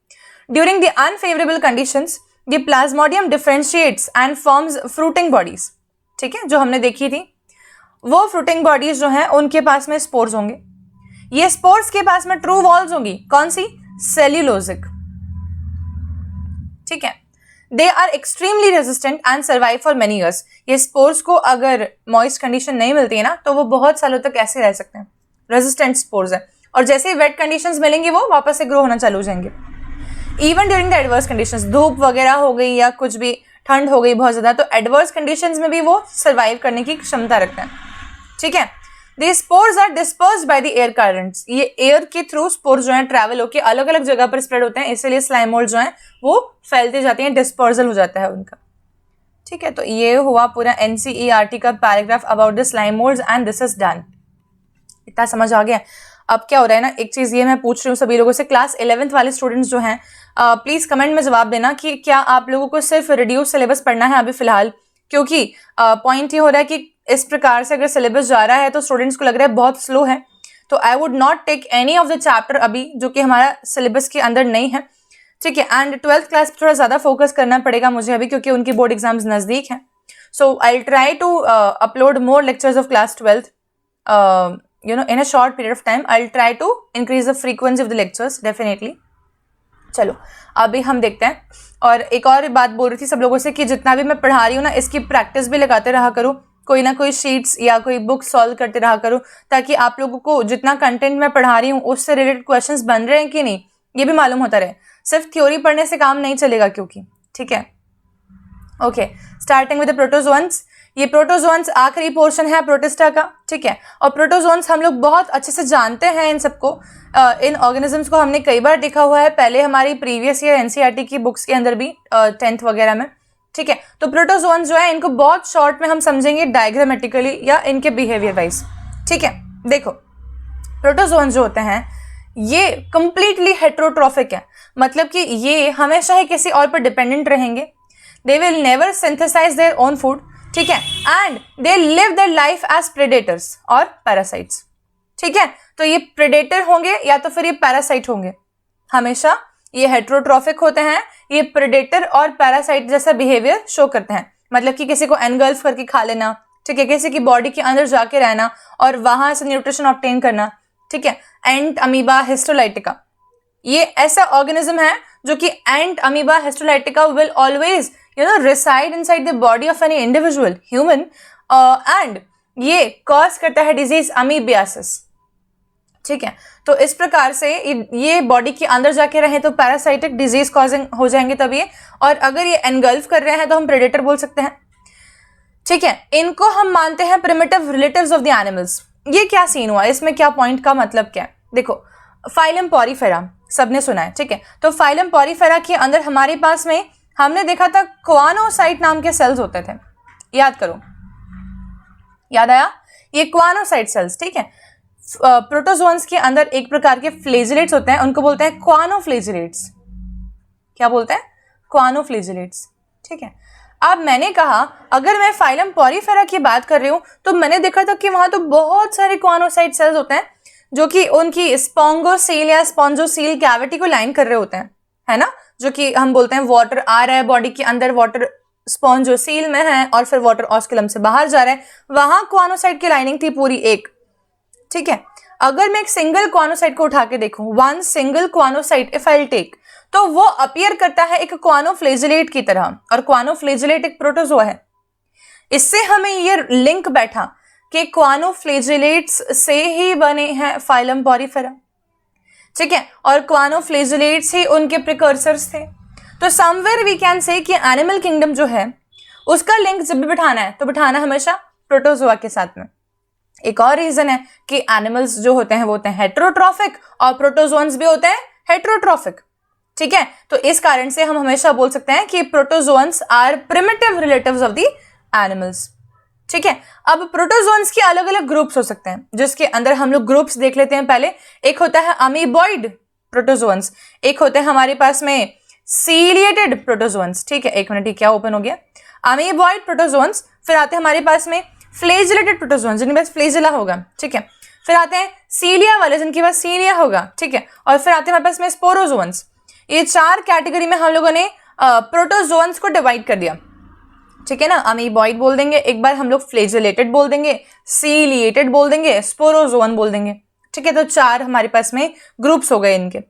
Speaker 1: During the unfavourable conditions the Plasmodium differentiates and forms fruiting bodies, ठीक है, जो हमने देखी थी। वो फ्रूटिंग बॉडीज जो हैं उनके पास में स्पोर्स होंगे, ये स्पोर्स के पास में ट्रू वॉल्स होंगी, कौन सी? सेल्यूलोजिक, ठीक है। They are extremely resistant and survive for many years, ये स्पोर्स को अगर मॉइस्ट कंडीशन नहीं मिलती है ना तो वो बहुत सालों तक ऐसे रह सकते हैं, रेजिस्टेंट स्पोर्स है, और जैसे ही वेट कंडीशंस मिलेंगी वो वापस से ग्रो होना चालू हो जाएंगे। Even during the adverse conditions, धूप वगैरह हो गई या कुछ भी ठंड हो गई बहुत ज्यादा, तो एडवर्स कंडीशंस में भी वो सर्वाइव करने की क्षमता रखते हैं, ठीक है। The spores are dispersed by the air currents, ये एयर के थ्रू स्पोर्स जो हैं ट्रैवल होकर अलग अलग जगह पर स्प्रेड होते हैं, इसीलिए स्लाइम मोल्ड जो हैं वो फैलते जाते हैं, डिस्पर्सल हो जाता है उनका, ठीक है। तो ये हुआ पूरा एनसीईआरटी का paragraph about the slime moulds and this is done. इतना समझ आ गया। अब क्या हो रहा है ना, एक चीज ये मैं पूछ रही हूँ सभी लोगों से, क्लास 11th वाले स्टूडेंट्स जो हैं प्लीज कमेंट में जवाब देना कि क्या आप लोगों को सिर्फ रिड्यूस सिलेबस पढ़ना है अभी फिलहाल, क्योंकि पॉइंट ये हो रहा है कि इस प्रकार से अगर सिलेबस जा रहा है तो स्टूडेंट्स को लग रहा है बहुत स्लो है, तो I would not take any of the chapter अभी जो कि हमारा सिलेबस के अंदर नहीं है। ठीक है। एंड 12th क्लास पे थोड़ा ज़्यादा फोकस करना पड़ेगा मुझे अभी, क्योंकि उनकी बोर्ड एग्जाम्स नज़दीक हैं। So I try to upload more lectures of class 12th in a short period of time. I'll try to increase the frequency of the lectures definitely. चलो अभी हम देखते हैं। और एक और बात बोल रही थी सब लोगों से कि जितना भी मैं पढ़ा रही हूँ ना, इसकी प्रैक्टिस भी लगाते रहा करूँ, कोई ना कोई शीट्स या कोई बुक सॉल्व करते रहा करूँ, ताकि आप लोगों को जितना कंटेंट मैं पढ़ा रही हूँ उससे रिलेटेड क्वेश्चंस बन रहे हैं कि नहीं ये भी मालूम होता रहे। सिर्फ थ्योरी पढ़ने से काम नहीं चलेगा क्योंकि, ठीक है। Okay, starting with the protozoans. ये प्रोटोजोअन्स आखिरी पोर्शन है प्रोटिस्टा का, ठीक है। और प्रोटोजोअन्स हम लोग बहुत अच्छे से जानते हैं इन सबको, इन ऑर्गेनिजम्स को हमने कई बार देखा हुआ है पहले हमारी प्रीवियस ईयर एनसीईआरटी की बुक्स के अंदर भी, 10th वगैरह में, ठीक है। तो प्रोटोजोअन्स जो है इनको बहुत शॉर्ट में हम समझेंगे डायग्रामेटिकली या इनके बिहेवियर वाइज, ठीक है। देखो प्रोटोजोअन्स जो होते हैं ये कंप्लीटली हेट्रोट्रॉफिक है, मतलब कि ये हमेशा ही किसी और पर डिपेंडेंट रहेंगे। They will never synthesise their own food, ठीक है। And they live their life as predators और पैरासाइट्स, ठीक है। तो ये प्रेडेटर होंगे या तो फिर ये पैरासाइट होंगे। हमेशा ये हेट्रोट्रॉफिक होते हैं, ये प्रेडेटर और पैरासाइट जैसा बिहेवियर शो करते हैं, मतलब कि किसी को एनगल्फ करके खा लेना, ठीक है, किसी की बॉडी के अंदर जाके रहना और वहां से न्यूट्रिशन ऑब्टेन करना, ठीक है। एंट अमीबा हिस्टोलाइटिका ये ऐसा ऑर्गेनिज्म है जो कि Entamoeba histolytica will always reside inside the body of any individual human and ये कॉज करता है डिजीज अमीबियासिस, ठीक है। तो इस प्रकार से ये बॉडी के अंदर जाके रहे तो पैरासाइटिक डिजीज कॉजिंग हो जाएंगे तब ये, और अगर ये एनगल्फ कर रहे हैं तो हम प्रेडेटर बोल सकते हैं, ठीक है। इनको हम मानते हैं primitive relatives of the animals. ये क्या सीन हुआ, इसमें क्या पॉइंट का मतलब क्या है? देखो फाइलम पॉरीफेरा सबने सुना है, ठीक है। तो फाइलम पॉरीफेरा के अंदर हमारे पास में हमने देखा था क्वानोसाइट नाम के सेल्स होते थे, याद करो, याद आया? ये क्वानोसाइट सेल्स, ठीक है। प्रोटोजोन्स के अंदर एक प्रकार के फ्लेजिलेट्स होते हैं, उनको बोलते हैं क्वानोफ्लेजिलेट्स। क्या बोलते हैं? क्वानोफ्लेजिलेट्स, ठीक है। अब मैंने कहा अगर मैं फाइलम पॉरीफेरा की बात कर रही हूं तो मैंने देखा था कि वहां तो बहुत सारे क्वानोसाइट सेल्स होते हैं जो कि उनकी स्पोंगोसील या स्पॉन्जोसील कैविटी को लाइन कर रहे होते हैं, है ना, जो कि हम बोलते हैं वाटर आ रहा है बॉडी के अंदर, वाटर स्पॉन्जोसील में है और फिर वाटर ऑस्कुलम से बाहर जा रहा है, वहां क्वानोसाइट की लाइनिंग थी पूरी एक, ठीक है। अगर मैं एक सिंगल क्वानोसाइट को उठा के देखूं, one single choanocyte if I take, तो वो अपीयर करता है एक क्वानोफ्लेजिलेट की तरह, और क्वानोफ्लेजिलेट एक प्रोटोजोआ है। इससे हमें ये लिंक बैठा कि क्वानोफ्लेजिलेट्स से ही बने हैं फाइलम पॉरीफेरा, ठीक है, और क्वानोफ्लेजिलेट्स ही उनके प्रिकर्सर्स थे। तो समवेयर वी कैन से कि एनिमल किंगडम जो है उसका लिंक जब भी बिठाना है तो बिठाना हमेशा प्रोटोजोआ के साथ में। एक और रीजन है कि एनिमल्स जो होते हैं वो होते हैं हेट्रोट्रॉफिक और प्रोटोजोन्स भी होते हैं हेट्रोट्रॉफिक, ठीक है। तो इस कारण से हम हमेशा बोल सकते हैं कि protozoans are primitive relatives of the animals, ठीक है। अब प्रोटोजोन्स के अलग अलग ग्रुप्स हो सकते हैं, जिसके अंदर हम लोग ग्रुप्स देख लेते हैं पहले। एक होता है अमीबॉइड प्रोटोजोन्स, एक होते हैं हमारे पास में सीलिएटेड प्रोटोजोन्स, ठीक है। एक मिनट, क्या ओपन हो गया? अमीबॉइड प्रोटोजोन्स, फिर आते हैं हमारे पास में फ्लेजिलेटेड प्रोटोजोन्स जिनके पास फ्लेजिला होगा, ठीक है। फिर आते हैं सीलिया वाले जिनके पास सीलिया होगा, ठीक है। और फिर आते हैं हमारे पास में स्पोरोजोन्स। ये चार कैटेगरी में हम लोगों ने प्रोटोजोन्स को डिवाइड कर दिया, ठीक है ना। अमीबॉइड बोल देंगे, एक बार हम लोग फ्लेजिलेटेड बोल देंगे, सीलिएटेड बोल देंगे, स्पोरोजोन बोल देंगे, ठीक है। तो चार हमारे पास में ग्रुप्स हो गए इनके।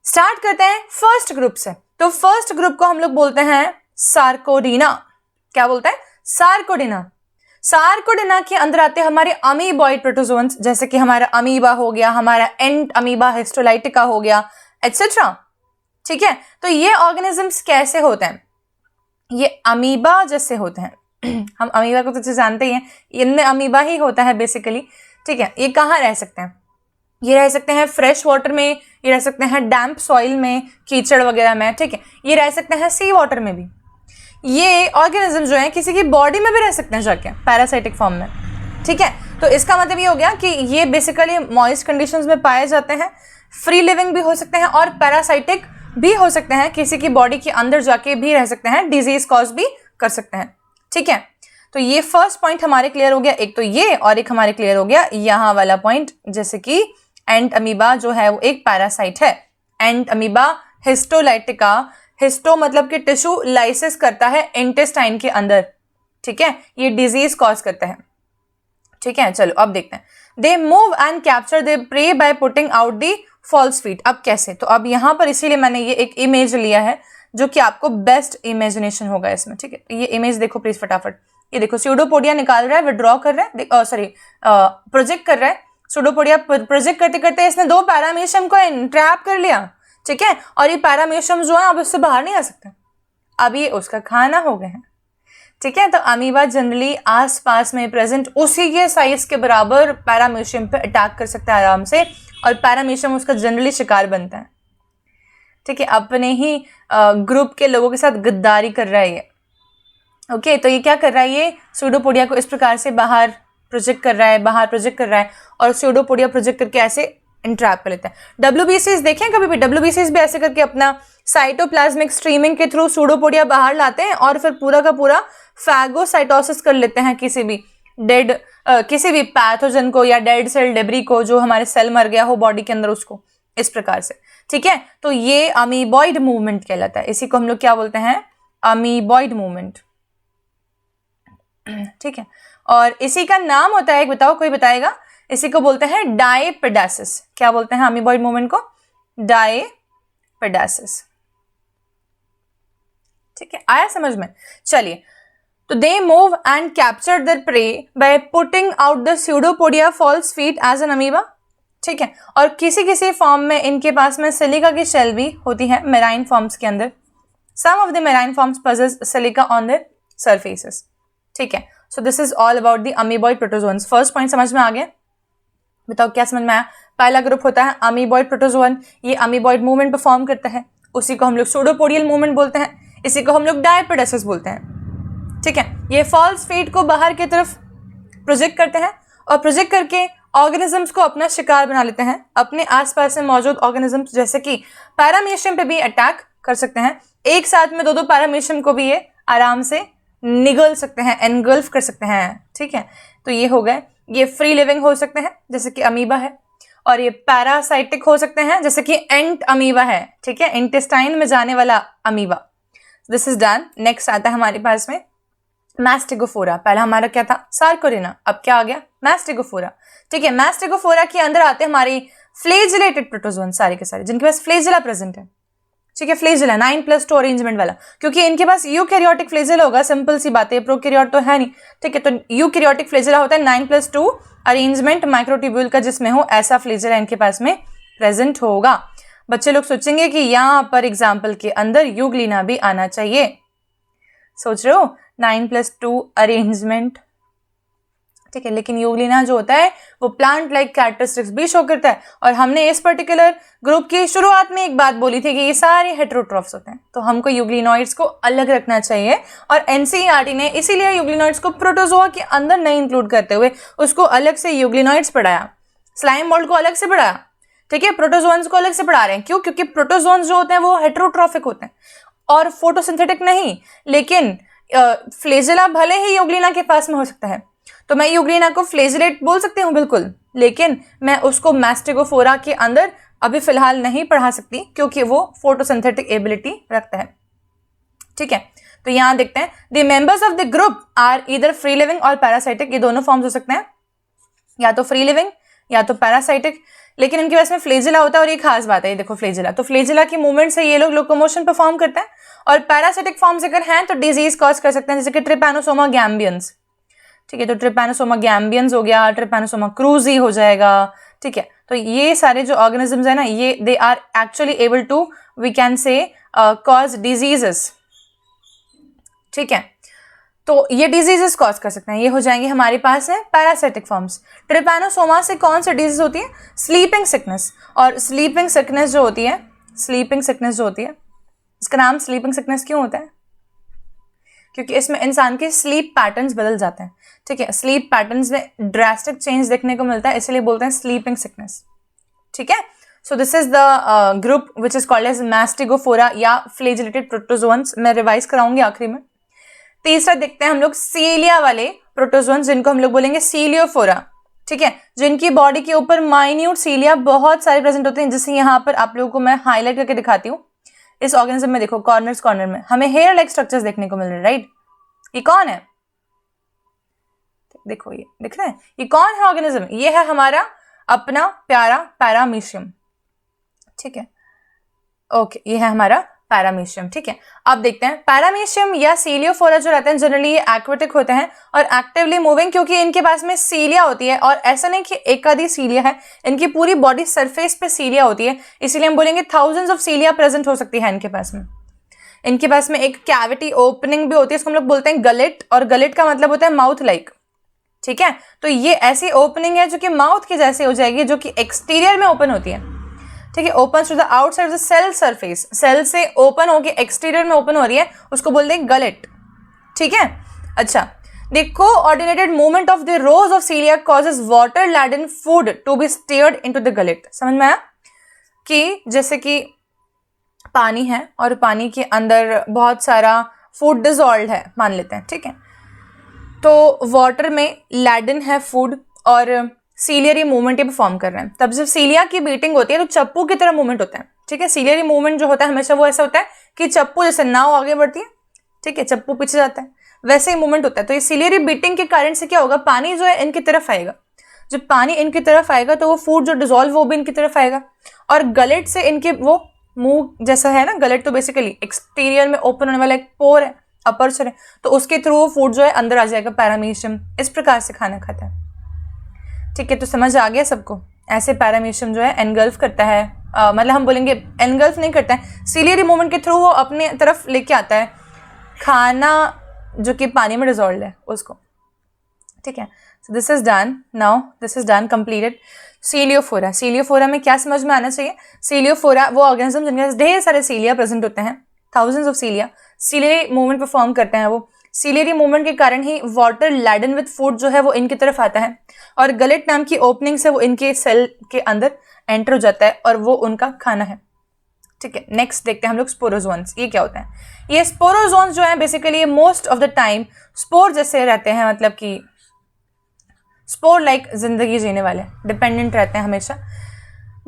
Speaker 1: स्टार्ट करते हैं फर्स्ट ग्रुप से। तो फर्स्ट ग्रुप को हम लोग बोलते हैं सार्कोडीना। क्या बोलते हैं? सार्कोडीना। सार्कोडीना के अंदर आते हैं हमारे अमीबॉइड प्रोटोजोन्स, जैसे कि हमारा अमीबा हो गया, हमारा एंट अमीबा हिस्टोलाइटिका हो गया, एटसेट्रा, ठीक है। तो ये ऑर्गेनिजम्स कैसे होते हैं? ये अमीबा जैसे होते हैं। हम अमीबा को तो जानते ही हैं, इनमें अमीबा ही होता है बेसिकली, ठीक है। ये कहाँ रह सकते हैं? ये रह सकते हैं फ्रेश वाटर में, ये रह सकते हैं डैम्प सॉइल में, कीचड़ वगैरह में, ठीक है। ये रह सकते हैं सी वाटर में भी। ये ऑर्गेनिज्म जो है किसी की बॉडी में भी रह सकते हैं जाके पैरासाइटिक फॉर्म में, ठीक है। तो इसका मतलब ये हो गया कि ये बेसिकली मॉइस्ट कंडीशंस में पाए जाते हैं, फ्री लिविंग भी हो सकते हैं और पैरासाइटिक भी हो सकते हैं, किसी की बॉडी के अंदर जाके भी रह सकते हैं, डिजीज कॉज भी कर सकते हैं, ठीक है। तो ये फर्स्ट पॉइंट हमारे क्लियर हो गया, एक तो ये, और एक हमारे क्लियर हो गया यहाँ वाला पॉइंट, जैसे कि एंट अमीबा जो है वो एक पैरासाइट है। एंट अमीबा हिस्टोलाइटिका, हिस्टो मतलब कि टिश्यू, लाइसिस करता है इंटेस्टाइन के अंदर, ठीक है, ये डिजीज कॉज करता है, ठीक है। चलो अब देखते हैं, they move and capture they prey by putting out the false feet. अब कैसे, तो अब यहाँ पर इसीलिए मैंने ये एक इमेज लिया है जो कि आपको बेस्ट इमेजिनेशन होगा इसमें, ठीक है। तो ये इमेज देखो प्लीज फटाफट, ये देखो स्यूडोपोडिया निकाल रहा है, विड्रॉ कर रहा है, सॉरी प्रोजेक्ट कर रहा है। स्यूडोपोडिया प्रोजेक्ट करते करते इसने 2 पैरामीशियम को ट्रैप कर लिया, ठीक है, और ये पैरामीशियम जो है अब इससे बाहर नहीं आ सकते, अब ये उसका खाना हो गए हैं, ठीक है। तो अमीबा जनरली आसपास में प्रेजेंट उसी के साइज के बराबर पैरामीशियम पे अटैक कर सकता है आराम से, और पैरामीशियम उसका जनरली शिकार बनता है, ठीक है। अपने ही ग्रुप के लोगों के साथ गद्दारी कर रहा है ये, ओके। तो ये क्या कर रहा है, ये स्यूडोपोडिया को इस प्रकार से बाहर प्रोजेक्ट कर रहा है, और स्यूडोपोडिया प्रोजेक्ट करके ऐसे इंट्रैप कर लेता है। डब्ल्यूबीसीज देखें कभी भी, डब्ल्यूबीसीज भी ऐसे करके अपना साइटोप्लाज्मिक स्ट्रीमिंग के थ्रू स्यूडोपोडिया बाहर लाते हैं और फिर पूरा का पूरा फैगोसाइटोसिस कर लेते हैं किसी भी डेड किसी भी पैथोजन को या डेड सेल डेब्री को, जो हमारे सेल मर गया हो बॉडी के अंदर, उसको इस प्रकार से, ठीक है। तो ये अमीबॉइड मूवमेंट कहलाता है, इसी को हम लोग क्या बोलते हैं, अमीबॉइड मूवमेंट, ठीक है। और इसी का नाम होता है, बताओ कोई बताएगा, इसी को बोलते हैं डायपेडासिस। क्या बोलते हैं अमीबॉइड मूवमेंट को, डायपेडासिस, ठीक है, आया समझ में। चलिए, तो they move and capture their prey by putting out the pseudopodia false feet as an amoeba, ठीक है। और किसी किसी फॉर्म में इनके पास में सिलिका की शेल भी होती है मेराइन फॉर्म्स के अंदर, some of the marine forms possess silica on their surfaces, ठीक है। So this is all about the amoeboid protozoans. First point समझ में आ गया, बताओ क्या समझ में आया। पहला ग्रुप होता है अमीबॉइड प्रोटोजोन, ये अमीबॉइड मूवमेंट परफॉर्म करता है, उसी को हम लोग स्यूडोपोडियल मूवमेंट बोलते हैं, इसी को हम लोग डायपेडासिस बोलते हैं, ठीक है। ये फॉल्स फीट को बाहर की तरफ प्रोजेक्ट करते हैं और प्रोजेक्ट करके ऑर्गेनिजम्स को अपना शिकार बना लेते हैं, अपने आसपास में मौजूद ऑर्गेनिजम्स जैसे कि पैरामीशियम पे भी अटैक कर सकते हैं, एक साथ में 2 पैरामीशियम को भी ये आराम से निगल सकते हैं, एनगल्फ कर सकते हैं, ठीक है। तो ये हो गए, ये फ्री लिविंग हो सकते हैं जैसे कि अमीबा है, और ये पैरासाइटिक हो सकते हैं जैसे कि एंट अमीबा है, ठीक है, इंटेस्टाइन में जाने वाला amoeba. This is done. Next आता है हमारे पास में मैस्टिगोफोरा। पहला हमारा क्या था, सार्कोरिना, अब क्या आ गया, मैस्टिगोफोरा, ठीक है। मैस्टिगोफोरा के अंदर आते हैं हमारी फ्लेजिलेटेड प्रोटोजोन, सारे के सारे जिनके पास फ्लेजिला प्रेजेंट है, ठीक है। फ्लेजिला 9+2 अरेंजमेंट वाला, क्योंकि इनके पास यूकैरियोटिक फ्लेजिला होगा, सिंपल सी बात है, प्रोकैरियोट तो है नहीं, ठीक है। तो यूकैरियोटिक फ्लेजिला होता है 9+2 अरेंजमेंट माइक्रोट्यूब्यूल का, जिसमें हो ऐसा फ्लेजिला इनके पास में प्रेजेंट होगा। बच्चे लोग सोचेंगे कि यहाँ पर एग्जाम्पल के अंदर यूग्लिना भी आना चाहिए, सोच रहे हो 9+2 अरेंजमेंट, ठीक है। लेकिन यूग्लिना जो होता है वो प्लांट लाइक कैरेक्टरिस्टिक्स भी शो करता है, और हमने इस पर्टिकुलर ग्रुप की शुरुआत में एक बात बोली थी कि ये सारे हेटेरोट्रॉफ्स होते हैं, तो हमको यूग्लिनॉइड्स को अलग रखना चाहिए, और एनसीईआरटी ने इसीलिए यूग्लिनॉइड्स को प्रोटोजोआ के अंदर नहीं इंक्लूड करते हुए उसको अलग से यूग्लिनॉइड्स पढ़ाया, स्लाइम मोल्ड को अलग से पढ़ाया, ठीक है, प्रोटोजोन्स को अलग से पढ़ा रहे हैं। क्यों? क्योंकि प्रोटोजोन्स जो होते हैं वो हेटेरोट्रॉफिक होते हैं और फोटोसिंथेटिक नहीं, लेकिन फ्लेजिला भले ही यूग्लिना के पास में हो सकता है, तो मैं यूग्लिना को फ्लेजिलेट बोल सकती हूँ बिल्कुल, लेकिन मैं उसको मैस्टिगोफोरा के अंदर अभी फिलहाल नहीं पढ़ा सकती क्योंकि वो फोटोसिंथेटिक एबिलिटी रखता है, ठीक है। तो यहाँ देखते हैं, the members of the group are either free living और पैरासाइटिक, ये दोनों फॉर्म्स हो सकते हैं, या तो फ्री लिविंग या तो पैरासाइटिक, लेकिन इनके पास में फ्लेजिला होता है। और ये खास बात है, ये देखो फ्लेजिला, तो फ्लेजिला की मूवमेंट से ये लोग लोकोमोशन परफॉर्म करते हैं, और पैरासाइटिक फॉर्म्स अगर हैं तो डिजीज कॉज कर सकते हैं, जैसे कि ट्रिपैनोसोमा गैम्बियंस, ठीक है। तो ट्रिपैनोसोमा गैम्बियंस हो गया, ट्रिपैनोसोमा क्रूजी हो जाएगा, ठीक है। तो ये सारे जो ऑर्गेनिजम्स है ना, ये they are actually able to we can say cause diseases, ठीक है। तो ये डिजीजेस कॉज कर सकते हैं, ये हो जाएंगे हमारे पास है पैरासाइटिक फॉर्म्स। ट्रिपैनोसोमा से कौन सी डिजीज होती है? स्लीपिंग सिकनेस, और स्लीपिंग सिकनेस जो होती है, स्लीपिंग सिकनेस जो होती है, इसका नाम स्लीपिंग सिकनेस क्यों होता है? क्योंकि इसमें इंसान के स्लीप पैटर्न्स बदल जाते हैं, ठीक है, स्लीप पैटर्न्स में ड्रास्टिक चेंज देखने को मिलता है, इसलिए बोलते हैं स्लीपिंग सिकनेस, ठीक है। So this is the group which is called as Mastigophora या फ्लेजिलेटेड प्रोटोजोन्स। मैं रिवाइज कराऊंगी आखिरी में। तीसरा देखते हैं हम लोग सीलिया वाले प्रोटोजोन्स, जिनको हम लोग बोलेंगे सीलियोफोरा, ठीक है, जिनकी बॉडी के ऊपर माइन्यूट सीलिया बहुत सारे प्रेजेंट होते हैं, जिसे यहाँ पर आप लोगों को मैं हाईलाइट करके दिखाती हूँ। इस ऑर्गेनिज्म में देखो कॉर्नर में हमें हेयर लाइक स्ट्रक्चर्स देखने को मिल रहे हैं, राइट। ये कौन है, देखो ये दिख रहा है, ये कौन है ऑर्गेनिज्म, ये है हमारा अपना प्यारा पैरामीशियम, ठीक है। ओके, ये है हमारा पैरामीशियम, ठीक है। अब देखते हैं पैरामीशियम या सीलियोफोरा जो रहते हैं जनरली ये एक्वेटिक होते हैं और एक्टिवली मूविंग, क्योंकि इनके पास में सीलिया होती है। और ऐसा नहीं कि एक आधी सीलिया है, इनकी पूरी बॉडी सरफेस पे सीलिया होती है, इसीलिए हम बोलेंगे थाउजेंड्स ऑफ सीलिया प्रेजेंट हो सकती है इनके पास में। इनके पास में एक कैविटी ओपनिंग भी होती है, इसको हम लोग बोलते हैं गलेट, और गलेट का मतलब होता है माउथ लाइक, ठीक है। तो ये ऐसी ओपनिंग है जो कि माउथ की जैसे हो जाएगी, जो कि एक्सटीरियर में ओपन होती है, ठीक है। Open to the outside of the cell surface, cell से ओपन होके एक्सटीरियर में ओपन हो रही है, उसको बोलते हैं गलेट, ठीक है। अच्छा, the coordinated movement of the rows of cilia causes water laden food to be steered into the gullet. समझ में आया कि जैसे कि पानी है और पानी के अंदर बहुत सारा फूड डिजॉल्व है मान लेते हैं, ठीक है। तो वाटर में लैडन है फूड और सीलियरी मूवमेंट ये परफॉर्म कर रहे हैं। तब जब सीलिया की बीटिंग होती है तो चप्पू की तरह मूवमेंट होता है, ठीक है। सीलियरी मूवमेंट जो होता है हमेशा वो ऐसा होता है कि चप्पू जैसे नाव आगे बढ़ती है, ठीक है, चप्पू पीछे जाता है, वैसे ही मूवमेंट होता है। तो ये सीलियरी बीटिंग के कारण से क्या होगा, पानी जो है इनकी तरफ आएगा। जब पानी इनकी तरफ आएगा तो वो फूड जो डिजोल्व वो भी इनकी तरफ आएगा, और गलेट से इनके वो मुंह जैसा है ना, गलेट तो बेसिकली एक्सटीरियर में ओपन होने वाला एक पोर है, अपर्चर है, तो उसके थ्रू वो फूड जो है अंदर आ जाएगा। पैरामीशियम इस प्रकार से खाना खाता है, ठीक है। तो समझ आ गया सबको, ऐसे पैरामीशियम जो है एनगल्फ करता है, मतलब हम बोलेंगे एनगल्फ नहीं करता है, सीलियरी मूवमेंट के थ्रू वो अपने तरफ लेके आता है खाना जो कि पानी में डिजॉल्व है उसको, ठीक है। So this is done, now this is done, completed. Ciliophora, Ciliophora में क्या समझ में आना चाहिए, सीलियोफोरा वो ऑर्गेनिज्म जिनके पास ढेर सारे सीलिया प्रेजेंट होते हैं, thousands of सीलिया, ciliary movement perform करते हैं। वो सीलियरी मूवमेंट के कारण ही वाटर लैडन विद फूड जो है वो इनकी तरफ आता है, और गलेट नाम की ओपनिंग से वो इनके सेल के अंदर एंटर हो जाता है और वो उनका खाना है, ठीक है। नेक्स्ट देखते हैं हम लोग स्पोरोजोन्स। ये क्या होता है, ये स्पोरोजोन्स जो है basically most of the time spore जैसे रहते हैं, मतलब कि स्पोर लाइक जिंदगी जीने वाले, डिपेंडेंट रहते हैं हमेशा।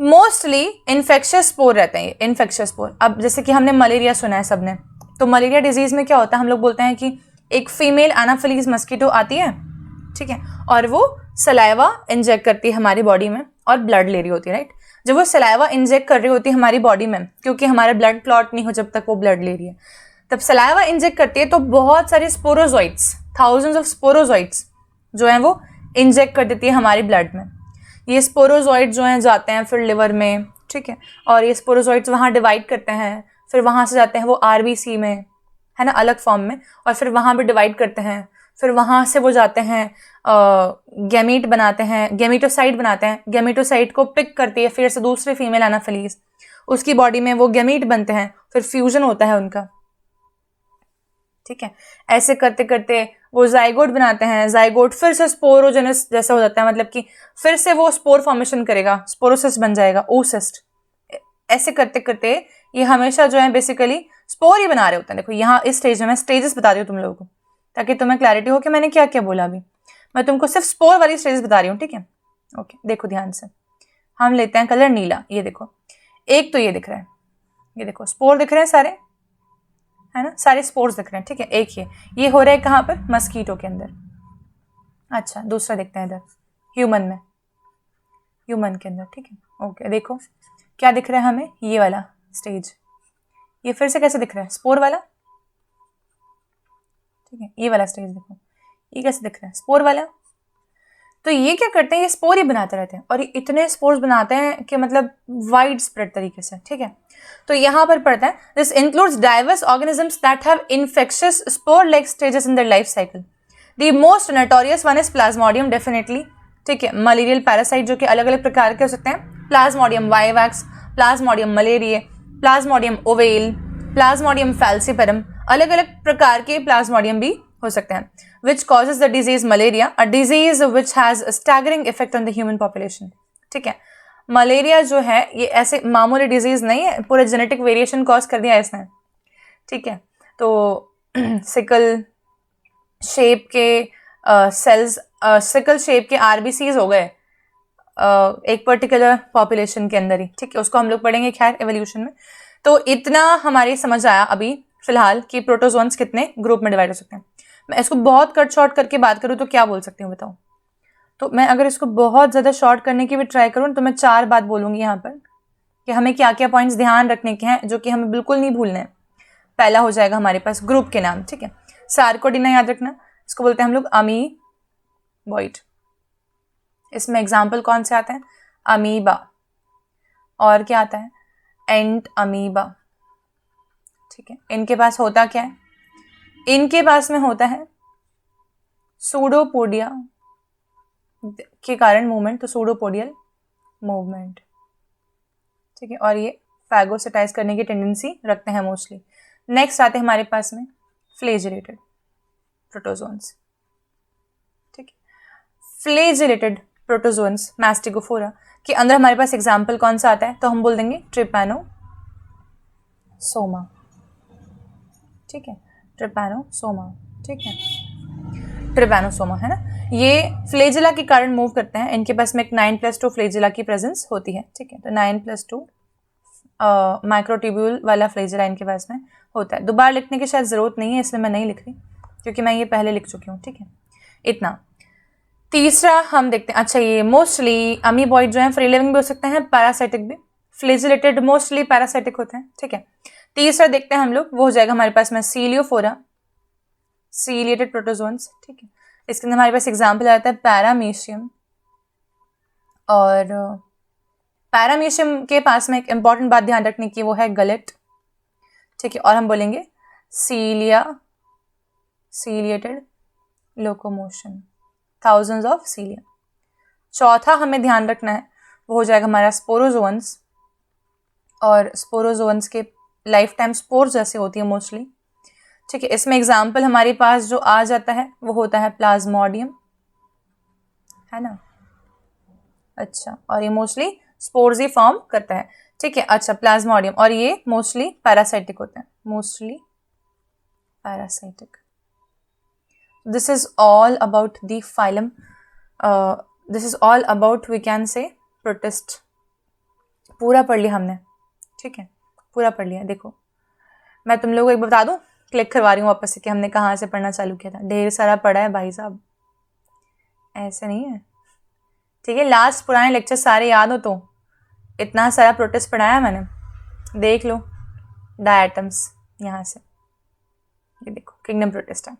Speaker 1: मोस्टली इन्फेक्शियस स्पोर रहते हैं ये, इन्फेक्शियस स्पोर। अब जैसे कि हमने मलेरिया सुना है सबने, तो मलेरिया डिजीज में क्या होता है, हम लोग बोलते हैं कि एक फीमेल एनाफिलीज मस्कीटो आती है, ठीक है, और वो सलाइवा इंजेक्ट करती है हमारी बॉडी में और ब्लड ले रही होती है, राइट। जब वो सलाइवा इंजेक्ट कर रही होती है हमारी बॉडी में, क्योंकि हमारा ब्लड क्लॉट नहीं हो जब तक वो ब्लड ले रही है, तब सलाइवा इंजेक्ट करती है तो बहुत सारे स्पोरोजोइट्स, थाउजेंड्स ऑफ स्पोरोजोइट्स जो हैं वो इंजेक्ट कर देती है हमारी ब्लड में। ये स्पोरोजोइट जो हैं जाते हैं फिर लिवर में, ठीक है, और ये स्पोरोजोइट्स वहाँ डिवाइड करते हैं, फिर वहाँ से जाते हैं वो आरबीसी में, है ना, अलग फॉर्म में, और फिर वहाँ भी डिवाइड करते हैं, फिर वहाँ से वो जाते हैं गैमीट बनाते हैं, गैमीटोसाइट बनाते हैं, गैमीटोसाइट को पिक करती है फिर से दूसरे फीमेल एनाफिलीज, उसकी बॉडी में वो गैमीट बनते हैं, फिर फ्यूजन होता है उनका, ठीक है। ऐसे करते करते वो जाइगोट बनाते हैं, जाइगोट फिर से स्पोरोजेनस जैसा हो जाता है, मतलब कि फिर से वो स्पोर फॉर्मेशन करेगा, स्पोरोसिस्ट बन जाएगा, oocyst। ऐसे करते करते ये हमेशा जो है बेसिकली स्पोर ही बना रहे होते हैं। देखो यहाँ इस स्टेज में मैं स्टेजेस बता रही हूँ तुम लोगों को, ताकि तुम्हें क्लैरिटी हो कि मैंने क्या क्या बोला। अभी मैं तुमको सिर्फ स्पोर वाली स्टेजेस बता रही हूँ, ठीक है। ओके, देखो ध्यान से, हम लेते हैं कलर नीला। ये देखो, एक तो ये दिख रहा है, ये देखो स्पोर दिख रहे हैं सारे, है ना, सारे स्पोर्स दिख रहे हैं, ठीक है। एक ये हो रहा है कहाँ पर, मस्कीटो के अंदर। अच्छा, दूसरा देखते हैं इधर ह्यूमन में, ह्यूमन के अंदर, ठीक है। ओके, देखो क्या दिख रहा है हमें, ये वाला स्टेज, ये फिर से कैसे दिख रहा है, स्पोर वाला, ठीक है। ये वाला स्टेज देखो, ये कैसे दिख रहा है, स्पोर वाला। तो ये क्या करते हैं, ये स्पोर ही बनाते रहते हैं, और ये इतने स्पोर्स बनाते हैं कि मतलब वाइड स्प्रेड तरीके से, ठीक है। तो यहाँ पर पढ़ते हैं, this includes diverse organisms that have infectious spore like stages in their life cycle. The most notorious one is Plasmodium, definitely, ठीक है। मलेरियल पैरासाइट जो कि अलग अलग प्रकार के हो सकते हैं, Plasmodium vivax, Plasmodium malaria, Plasmodium oval, Plasmodium falciparum, अलग अलग प्रकार के प्लाज्मोडियम भी हो सकते हैं। Which causes the disease malaria, a disease which has a staggering effect on the human population, ठीक है। मलेरिया जो है ये ऐसे मामूली डिजीज नहीं है, पूरे जेनेटिक वेरिएशन कॉज कर दिया इसने, ठीक है। तो सिकल शेप के सेल्स, सिकल शेप के आरबीसीज हो गए एक पर्टिकुलर पॉपुलेशन के अंदर ही, ठीक है। उसको हम लोग पढ़ेंगे खैर एवोल्यूशन में। तो इतना हमारी समझ आया अभी फिलहाल कि प्रोटोजोन्स कितने ग्रुप में डिवाइड हो सकते हैं। मैं इसको बहुत कट शॉर्ट करके बात करूँ तो क्या बोल सकती हूँ बताओ। तो मैं अगर इसको बहुत ज़्यादा शॉर्ट करने की भी ट्राई करूँ तो मैं 4 बात बोलूँगी यहाँ पर कि हमें क्या क्या पॉइंट्स ध्यान रखने के हैं जो कि हमें बिल्कुल नहीं भूलने हैं। पहला हो जाएगा हमारे पास ग्रुप के नाम, ठीक है। सार्कोडिना याद रखना, इसको बोलते हैं हम लोग अमीबॉइड। इसमें एग्जाम्पल कौन से आते हैं? अमीबा, और क्या आता है? एंट अमीबा, ठीक है। इनके पास होता क्या है? इनके पास में होता है सूडोपोडिया के कारण मूवमेंट, तो सूडोपोडियल मूवमेंट, ठीक है। और ये फैगोसाइटाइज करने की टेंडेंसी रखते हैं मोस्टली। नेक्स्ट आते हैं हमारे पास में फ्लेजिलेटेड प्रोटोजोन्स, ठीक है। फ्लेजिलेटेड प्रोटोजोन्स मैस्टिगोफोरा के अंदर हमारे पास एग्जाम्पल कौन सा आता है? तो हम बोल देंगे ट्रिपैनोसोमा, ठीक है। ट्रिपैनोसोमा, ठीक है। ट्रिपैनोसोमा है ना, ये फ्लेजिला के कारण मूव करते हैं। इनके पास में एक 9+2 फ्लेजिला की प्रेजेंस होती है, ठीक है। तो 9+2 माइक्रोट्यूब्यूल वाला फ्लेजिला इनके पास में होता है। दोबारा लिखने की शायद ज़रूरत नहीं है, इसलिए मैं नहीं लिख रही क्योंकि मैं ये पहले लिख चुकी हूँ, ठीक है। इतना। तीसरा हम देखते हैं, अच्छा ये मोस्टली अमीबॉइड जो है फ्री लिविंग भी हो सकते हैं, पैरासाइटिक भी। फ्लेजिलेटेड मोस्टली पैरासाइटिक होते हैं, ठीक है। तीसरा देखते हैं हम लोग, वो हो जाएगा हमारे पास में सीलियोफोरा, सीलिएटेड प्रोटोजोन्स, ठीक है। इसके अंदर हमारे पास एग्जाम्पल आता है पैरामीशियम, और पैरामीशियम के पास में एक इंपॉर्टेंट बात ध्यान रखने की, वो है गलेट, ठीक है। और हम बोलेंगे सीलिएटेड लोकोमोशन, थाउजेंड्स ऑफ सीलिया। चौथा हमें ध्यान रखना है, वो हो जाएगा हमारा स्पोरोजोन्स, और स्पोरोजोन्स के लाइफ टाइम स्पोर्स जैसे होती है मोस्टली, ठीक है। इसमें एग्जाम्पल हमारे पास जो आ जाता है वो होता है प्लाज्मोडियम, है ना। अच्छा, और ये मोस्टली स्पोर्स ही फॉर्म करता है, ठीक है। अच्छा, प्लाज्मोडियम, और ये मोस्टली पैरासाइटिक होते हैं, mostly parasitic. This is all about the phylum, this is all about we can say protist. पूरा पढ़ लिया हमने, ठीक है, पूरा पढ़ लिया। देखो मैं तुम लोगों को एक बता दूं, क्लिक करवा रही हूँ वापस से कि हमने कहाँ से पढ़ना चालू किया था। ढेर सारा पढ़ा है भाई साहब, ऐसे नहीं है, ठीक है। लास्ट पुराने लेक्चर सारे याद हो तो इतना सारा प्रोटिस्ट पढ़ाया मैंने, देख लो। डायटम्स यहाँ से, ये देखो किंगडम प्रोटिस्टा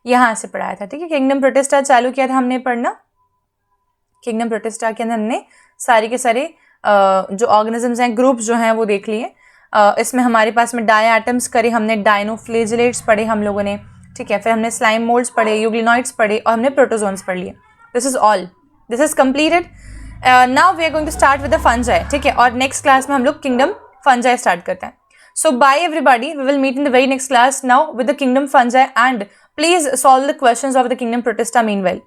Speaker 1: यहाँ से पढ़ाया था, ठीक है। किंगडम प्रोटिस्टा चालू किया था हमने पढ़ना। किंगडम प्रोटिस्टा के अंदर हमने सारे के सारे जो ऑर्गेनिजम्स हैं, ग्रुप्स जो हैं वो देख लिए। इसमें हमारे पास में डायटम्स करे हमने, डायनोफ्लेजिलेट्स पढ़े हम लोगों ने, ठीक है। फिर हमने स्लाइम मोल्ड्स पढ़े, यूग्लिनॉइड्स पढ़े, और हमने प्रोटोजोन्स पढ़ लिए। This is all, this is completed. Now we are going to start with the fungi, ठीक है। और नेक्स्ट क्लास में हम लोग किंगडम फंजाई स्टार्ट करते हैं। So bye everybody, we will meet in the very next class now with the kingdom fungi, and please solve the questions of the kingdom protista meanwhile.